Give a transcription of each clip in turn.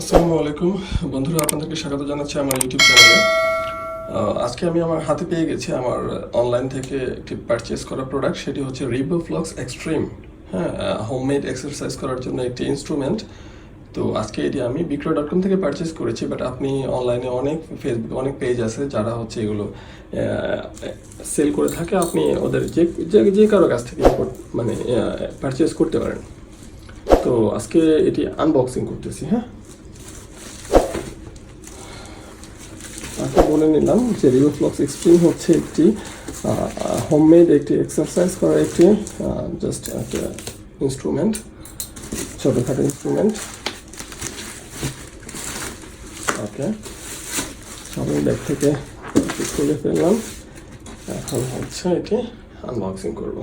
আসসালামু আলাইকুম বন্ধুরা, আপনাদেরকে স্বাগত জানাচ্ছি আমার ইউটিউব চ্যানেলে। আজকে আমি আমার হাতে পেয়ে গেছি আমার অনলাইন থেকে একটি পারচেস করা প্রোডাক্ট, সেটি হচ্ছে রিভোফ্লক্স এক্সট্রিম। হ্যাঁ, হোমমেড এক্সারসাইজ করার জন্য একটি ইনস্ট্রুমেন্ট। তো আজকে এটি আমি বিক্রয়.com থেকে পারচেস করেছি, বাট আপনি অনলাইনে অনেক ফেসবুকে অনেক পেজ আছে যারা হচ্ছে এগুলো সেল করে থাকে। আপনি ওদের যে কারো কাছ থেকে মানে পারচেস করতে পারেন। তো আজকে এটি আনবক্সিং করতেছি। হ্যাঁ, তাকে বলে নিলাম যে রিভোফ্লক্স এক্সট্রিম হচ্ছে একটি হোমমেড একটি এক্সারসাইজ করার একটি জাস্ট একটা ইনস্ট্রুমেন্ট, ছোটোখাটো ইনস্ট্রুমেন্ট। ওকে, সবাই ব্যাগ থেকে খুলে ফেললাম। এখন হচ্ছে এটি আনবক্সিং করব।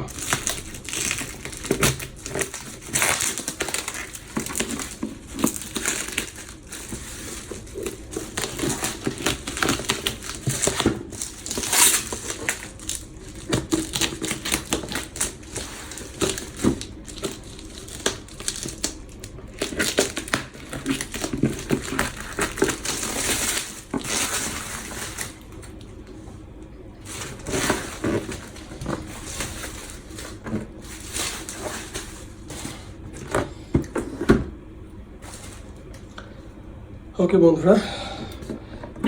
ওকে বন্ধুরা,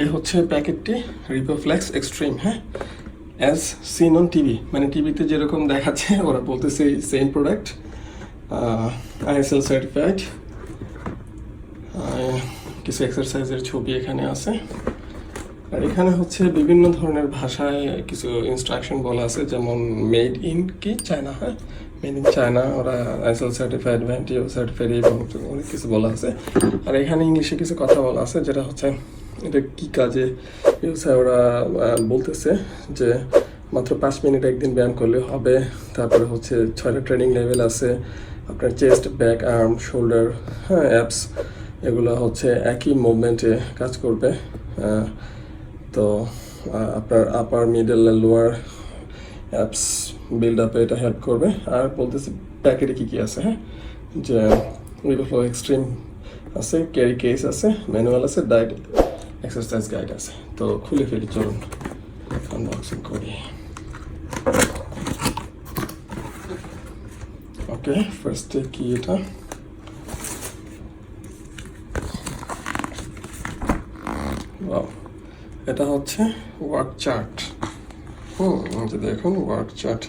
এই হচ্ছে প্যাকেটটি, রিভোফ্লেক্স এক্সট্রিম। হ্যাঁ, অ্যাজ সিন অন টিভি, মানে টিভিতে যেরকম দেখাচ্ছে ওরা বলতেছে সেম প্রোডাক্ট, ISL সার্টিফাইড। কিছু এক্সারসাইজের ছবি এখানে আছে, আর এখানে হচ্ছে বিভিন্ন ধরনের ভাষায় কিছু ইনস্ট্রাকশন বলা আছে, যেমন মেড ইন চায়না। হ্যাঁ, মেড ইন চায়না, ওরা ISL সার্টিফাইড, ভ্যান্টিও সার্টিফাইড, এবং অনেক কিছু বলা আছে। আর এখানে ইংলিশে কিছু কথা বলা আছে, যেটা হচ্ছে এটা কী কাজে ইউজ হয়। ওরা বলতেছে যে মাত্র 5 মিনিট একদিন ব্যায়াম করলে হবে। তারপরে হচ্ছে 6টা ট্রেনিং লেভেল আছে, আপনার চেস্ট, ব্যাক, আর্ম, শোল্ডার, হ্যাঁ, অ্যাপস, এগুলো হচ্ছে একই মুভমেন্টে কাজ করবে। তো আপনার আপার, মিডল, লোয়ার অ্যাপস বিল্ড আপে এটা হেল্প করবে। আর বলতেছি প্যাকেটে কী কী আছে। হ্যাঁ, যে রিভোফ্লক্স এক্সট্রিম আছে, ক্যারি কেস আছে, ম্যানুয়াল আছে, ডায়েট এক্সারসাইজ গাইড আছে। তো খুলে ফেলি, চলুন আনবক্সিং করি। ওকে, ফার্স্টে কি এটা, এটা হচ্ছে ওয়ার্ক চার্ট। যে দেখুন, work chart.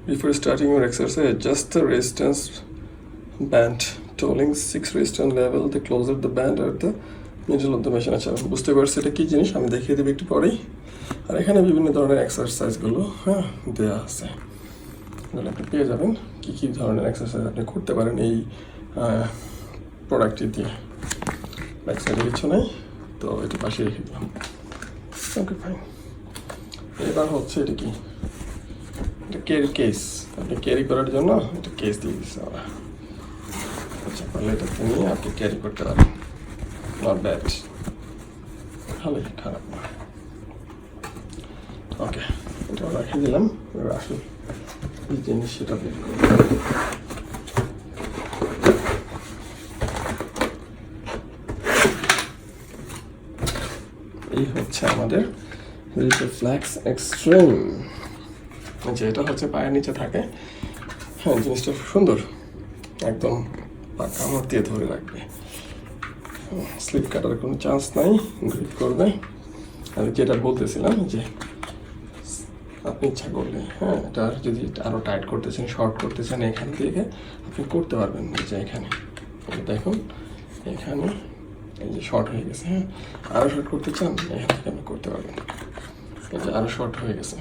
Before starting your exercise, just the resistance band টোলিং 6 resistance level, the closure the band are the middle of the machine. আচ্ছা, বুঝতে পারছি এটা কী জিনিস, আমি দেখিয়ে দেবো একটু পরেই। আর এখানে বিভিন্ন ধরনের এক্সারসাইজগুলো দেওয়া আছে, এগুলো আপনি পেয়ে যাবেন কী কী ধরনের এক্সারসাইজ আপনি করতে পারেন এই প্রোডাক্টটি দিয়ে। ব্যাক সাইডে কিছু নেই, তো এটা পাশে রেখে দিলাম। ওকে, ফাইন। এবার হচ্ছে এটা কি, এটা ক্যারি কেস, আপনি ক্যারি করার জন্য এটা কেস দিয়ে দিচ্ছে ওরা। আচ্ছা, তাহলে এটা নিয়ে আপনি ক্যারি করতে পারেন, নট ব্যাড, ভালোই, খারাপ না। ওকে, এটা রেখে দিলাম। এবার আসুন এই জিনিস সেটা বের করব। এই হচ্ছে আমাদের রিভোফ্লেক্স এক্সট্রিম, যেটা হচ্ছে পায়ের নিচে থাকে। হ্যাঁ, জিনিসটা সুন্দর, একদম কামড় দিয়ে ধরে রাখবে, স্লিপ কাটার কোনো চান্স নাই, গ্রিপ করবে। আর যেটা বলতেছিলাম যে আপনি ইচ্ছা করলে, হ্যাঁ, এটা যদি আরও টাইট করতেছেন, শর্ট করতেছেন, এখান থেকে আপনি করতে পারবেন। যে এখানে দেখুন, এখানে এই যে শর্ট হয়ে গেছে। হ্যাঁ, আরও শর্ট করতে চান, এখান থেকে আপনি করতে পারবেন। এই যে আরও শর্ট হয়ে গেছে,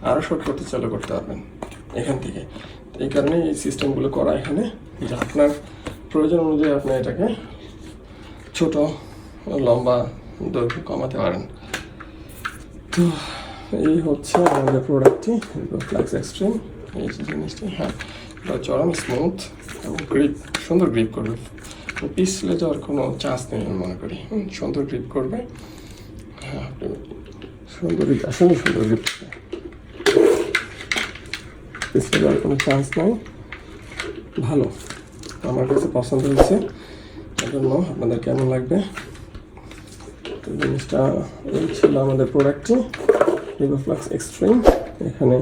আরও শর্ট করতে চালু করতে পারবেন এখান থেকে। এই কারণে এই সিস্টেমগুলো করা এখানে, যে আপনার প্রয়োজন অনুযায়ী আপনি এটাকে ছোট, লম্বা, দৈর্ঘ্য কমাতে পারেন। তো এই হচ্ছে আমাদের প্রোডাক্টটি, রিভোফ্লেক্স এক্সট্রিম। এই যে জিনিসটি, হ্যাঁ, এটা চরম স্মুথ এবং গ্রিপ, সুন্দর গ্রিপ করবে, পিছলে যাওয়ার কোনো চান্স নেই আমি মনে করি। সুন্দর গ্রিপ করবে। হ্যাঁ, আপনি সুন্দর, আসলে সুন্দর গ্রিপ, পিছলে যাওয়ার কোনো চান্স নাই। ভালো, আমার কাছে পছন্দ হয়েছে। জন্য আপনাদের কেমন লাগবে। তো জিনিসটা এই ছিল আমাদের প্রোডাক্টটি, Revoflex Xtreme। এখানে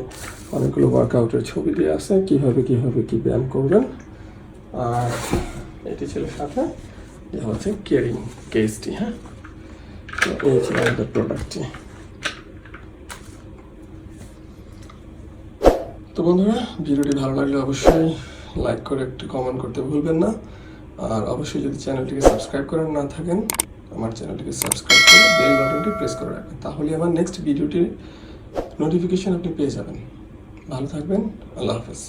অনেকগুলো ওয়ার্কআউটের ছবি দেওয়া আছে, কীভাবে কী ব্যায়াম করবেন। আর এটি ছিল সাথে এটা হচ্ছে ক্যারিং কেসটি। হ্যাঁ, তো এই ছিল আমাদের প্রোডাক্টটি। তো বন্ধুরা, ভিডিওটি ভালো লাগলে অবশ্যই লাইক করে একটু কমেন্ট করতে ভুলবেন না। আর অবশ্যই যদি চ্যানেলটিকে সাবস্ক্রাইব করেন না থাকেন, আমার চ্যানেলটিকে সাবস্ক্রাইব করে বেল বাটনটি প্রেস করে রাখবেন, তাহলে আমার নেক্সট ভিডিওটির নোটিফিকেশন আপনি পেয়ে যাবেন। ভালো থাকবেন, আল্লাহ হাফেজ।